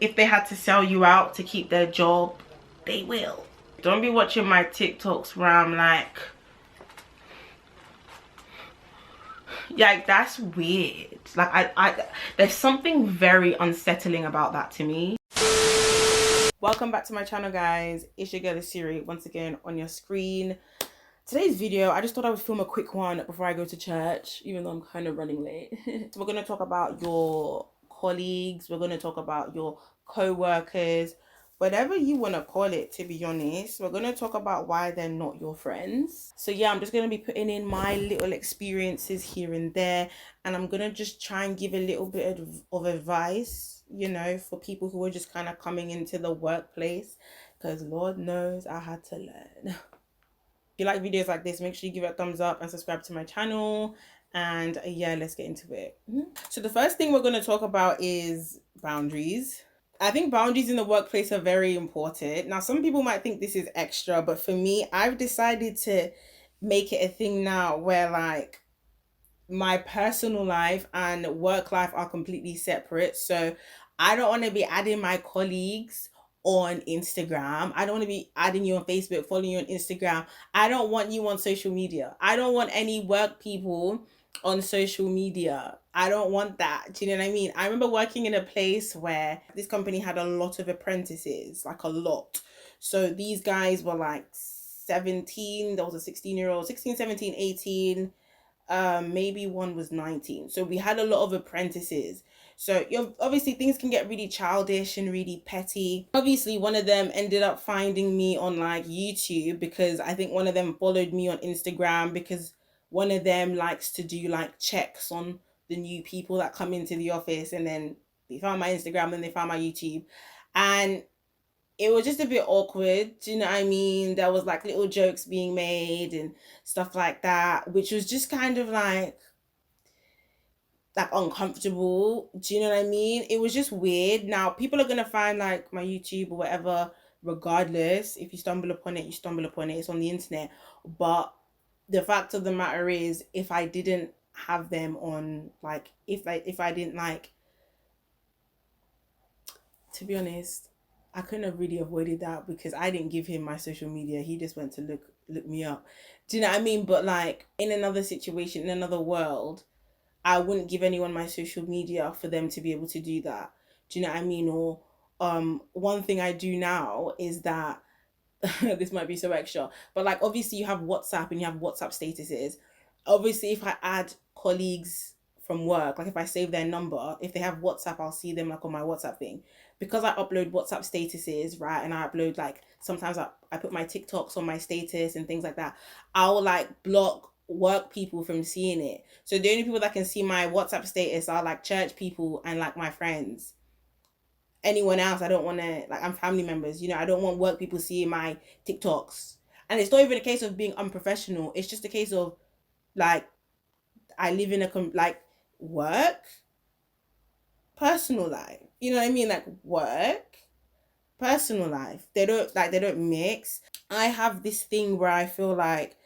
If they had to sell you out to keep their job, they will. Don't be watching my TikToks where I'm like, that's weird. Like I there's something very unsettling about that to me. Welcome back to my channel, guys. It's your girl Esiri once again on your screen. Today's video, I just thought I would film a quick one before I go to church, even though I'm kind of running late. So we're going to talk about your colleagues, we're going to talk about your co-workers, whatever you want to call it, to be honest. We're going to talk about why they're not your friends. So yeah, I'm just going to be putting in my little experiences here and there, and I'm going to just try and give a little bit of advice, you know, for people who are just kind of coming into the workplace, because Lord knows I had to learn. If you like videos like this, make sure you give it a thumbs up and subscribe to my channel. And yeah, let's get into it. So the first thing we're going to talk about is boundaries. I think boundaries in the workplace are very important. Now, some people might think this is extra, but for me, I've decided to make it a thing now where like my personal life and work life are completely separate. So I don't want to be adding my colleagues on Instagram. I don't want to be adding you on Facebook, following you on Instagram. I don't want you on social media. I don't want any work people on social media. I don't want that. Do you know what I mean? I remember working in a place where this company had a lot of apprentices, like a lot. So these guys were like 17. There was a 16-year-old, 16, 17, 18. Maybe one was 19. So we had a lot of apprentices. So obviously things can get really childish and really petty. Obviously one of them ended up finding me on like YouTube, because I think one of them followed me on Instagram, because one of them likes to do like checks on the new people that come into the office, and then they found my Instagram, then they found my YouTube, and it was just a bit awkward. Do you know what I mean? There was like little jokes being made and stuff like that, which was just kind of like uncomfortable. Do you know what I mean? It was just weird. Now people are gonna find like my YouTube or whatever regardless. If you stumble upon it, you stumble upon it. It's on the internet. But the fact of the matter is, if I didn't have them on, like if I didn't like, to be honest, I couldn't have really avoided that, because I didn't give him my social media. He just went to look me up. Do you know what I mean? But like in another situation, in another world, I wouldn't give anyone my social media for them to be able to do that. Do you know what I mean? Or one thing I do now is that this might be so extra, but like obviously you have WhatsApp and you have WhatsApp statuses. Obviously if I add colleagues from work, like if I save their number, if they have WhatsApp, I'll see them like on my WhatsApp thing, because I upload WhatsApp statuses, right? And I upload like, sometimes I put my TikToks on my status and things like that. I'll like block work people from seeing it. So the only people that can see my WhatsApp status are like church people and like my friends. Anyone else, I don't want to, like, I'm family members, you know, I don't want work people seeing my TikToks. And it's not even a case of being unprofessional. It's just a case of like, I live in a like work, personal life. You know what I mean? Like work, personal life. They don't mix. I have this thing where I feel like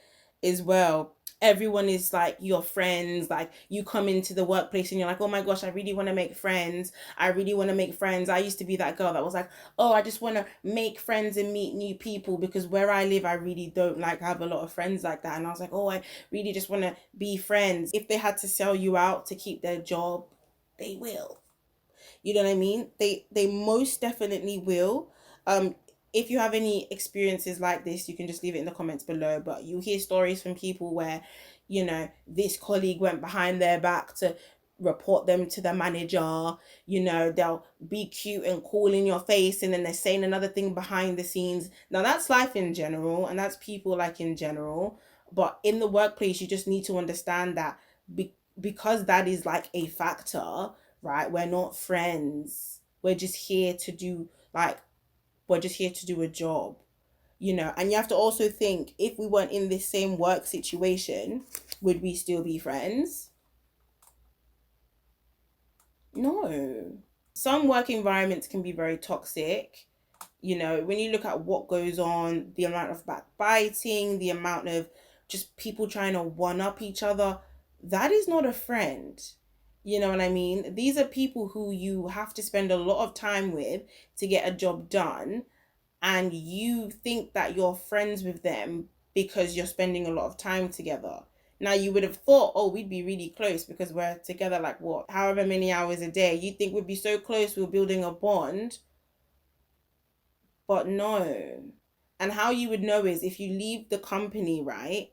as well, everyone is like your friends. Like you come into the workplace and you're like, oh my gosh, I really want to make friends. I really want to make friends. I used to be that girl that was like, oh, I just want to make friends and meet new people, because where I live, I really don't like have a lot of friends like that. And I was like, oh, I really just want to be friends. If they had to sell you out to keep their job, they will. You know what I mean? They most definitely will. If you have any experiences like this, you can just leave it in the comments below. But you hear stories from people where, you know, this colleague went behind their back to report them to the manager. You know, they'll be cute and cool in your face, and then they're saying another thing behind the scenes. Now that's life in general, and that's people like in general. But in the workplace, you just need to understand that because that is like a factor, right? We're not friends. We're just here to do a job, you know. And you have to also think, if we weren't in this same work situation, would we still be friends? No. Some work environments can be very toxic. You know, when you look at what goes on, the amount of backbiting, the amount of just people trying to one up each other, that is not a friend. You know what I mean? These are people who you have to spend a lot of time with to get a job done, and you think that you're friends with them because you're spending a lot of time together. Now, you would have thought, oh, we'd be really close because we're together like what, however many hours a day. You think we'd be so close, we're building a bond, but no. And how you would know is if you leave the company, right?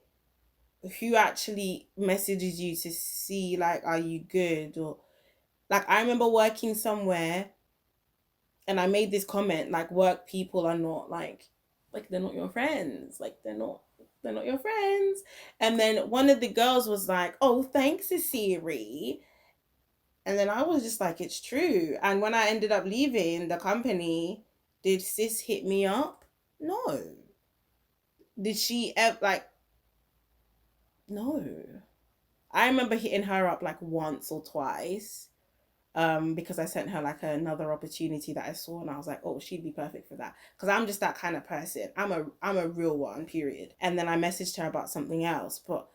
Who actually messages you to see, like, are you good? Or, like, I remember working somewhere and I made this comment, like, work people are not like they're not your friends. Like, they're not your friends. And then one of the girls was like, oh, thanks, Esiri. And then I was just like, it's true. And when I ended up leaving the company, did sis hit me up? No. Did she ever, like, no. I remember hitting her up like once or twice, because I sent her like another opportunity that I saw, and I was like, oh, she'd be perfect for that, because I'm just that kind of person. I'm a real one, period. And then I messaged her about something else, but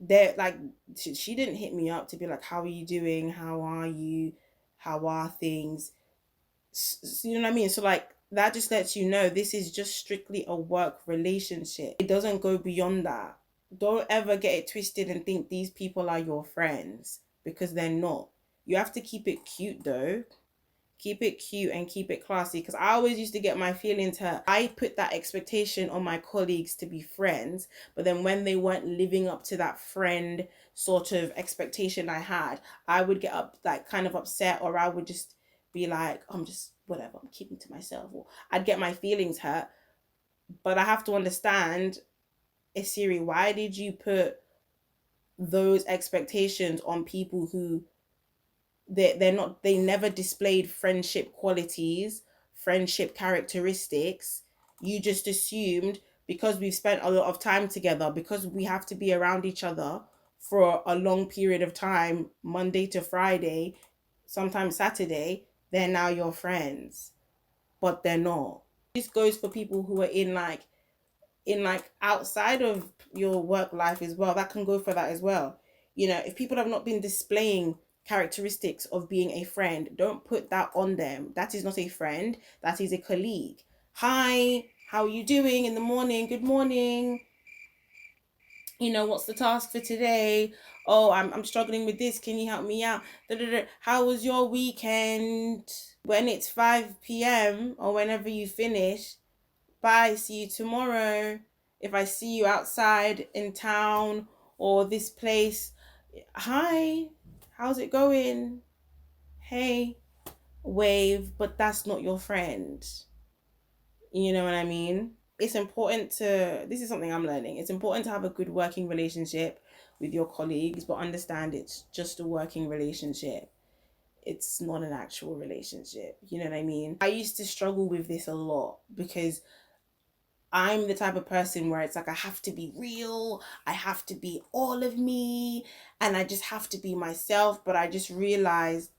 they're like, she didn't hit me up to be like, how are you doing, how are you, how are things, you know what I mean? So like, that just lets you know this is just strictly a work relationship. It doesn't go beyond that. Don't ever get it twisted and think these people are your friends, because they're not. You have to keep it cute though. Keep it cute and keep it classy, because I always used to get my feelings hurt. I put that expectation on my colleagues to be friends, but then when they weren't living up to that friend sort of expectation I had, I would get up, like, kind of upset, or I would just be like, I'm just whatever, I'm keeping to myself, or I'd get my feelings hurt. But I have to understand, Esiri, why did you put those expectations on people who they're not, they never displayed friendship qualities, friendship characteristics? You just assumed because we've spent a lot of time together, because we have to be around each other for a long period of time, Monday to Friday, sometimes Saturday, they're now your friends. But they're not. This goes for people who are in like outside of your work life as well. That can go for that as well. You know, if people have not been displaying characteristics of being a friend, don't put that on them. That is not a friend, that is a colleague. Hi, how are you doing in the morning? Good morning. You know, what's the task for today? Oh, I'm struggling with this, can you help me out? Da-da-da. How was your weekend? When it's 5 p.m. or whenever you finish, bye, see you tomorrow. If I see you outside in town or this place, hi, how's it going? Hey, wave, but that's not your friend. You know what I mean? It's important to, this is something I'm learning. It's important to have a good working relationship with your colleagues, but understand it's just a working relationship. It's not an actual relationship. You know what I mean? I used to struggle with this a lot because I'm the type of person where it's like I have to be real, I have to be all of me, and I just have to be myself. But I just realized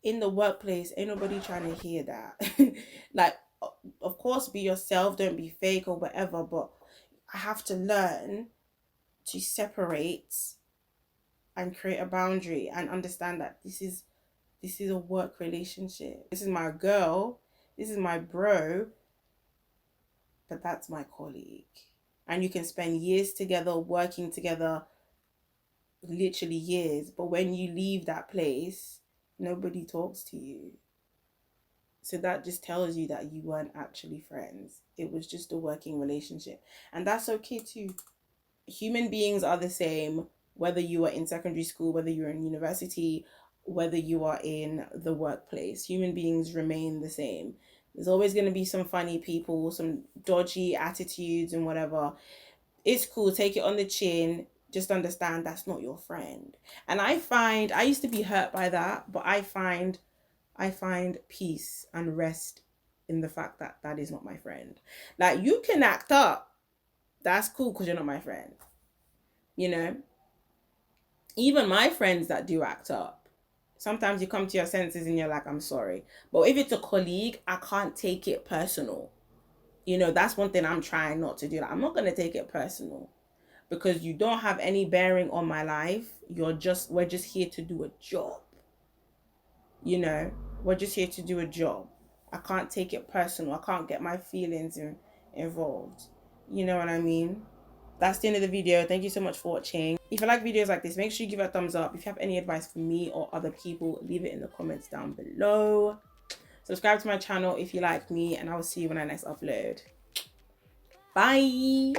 in the workplace, ain't nobody trying to hear that. Like, of course, be yourself, don't be fake or whatever, but I have to learn to separate and create a boundary and understand that this is a work relationship. This is my girl, this is my bro, but that's my colleague. And you can spend years together, working together, literally years, but when you leave that place, nobody talks to you. So that just tells you that you weren't actually friends. It was just a working relationship. And that's okay too. Human beings are the same, whether you are in secondary school, whether you're in university, whether you are in the workplace. Human beings remain the same. There's always going to be some funny people, some dodgy attitudes and whatever. It's cool, take it on the chin. Just understand that's not your friend. And I used to be hurt by that, but I find peace and rest in the fact that that is not my friend. Like, you can act up. That's cool because you're not my friend. You know? Even my friends that do act up, sometimes you come to your senses and you're like, I'm sorry. But if it's a colleague, I can't take it personal. You know, that's one thing I'm trying not to do. Like, I'm not going to take it personal. because you don't have any bearing on my life. We're just here to do a job. You know, we're just here to do a job. I can't take it personal. I can't get my feelings involved. You know what I mean? That's the end of the video. Thank you so much for watching. If you like videos like this, make sure you give it a thumbs up. If you have any advice for me or other people, leave it in the comments down below. Subscribe to my channel if you like me, and I will see you when I next upload. Bye.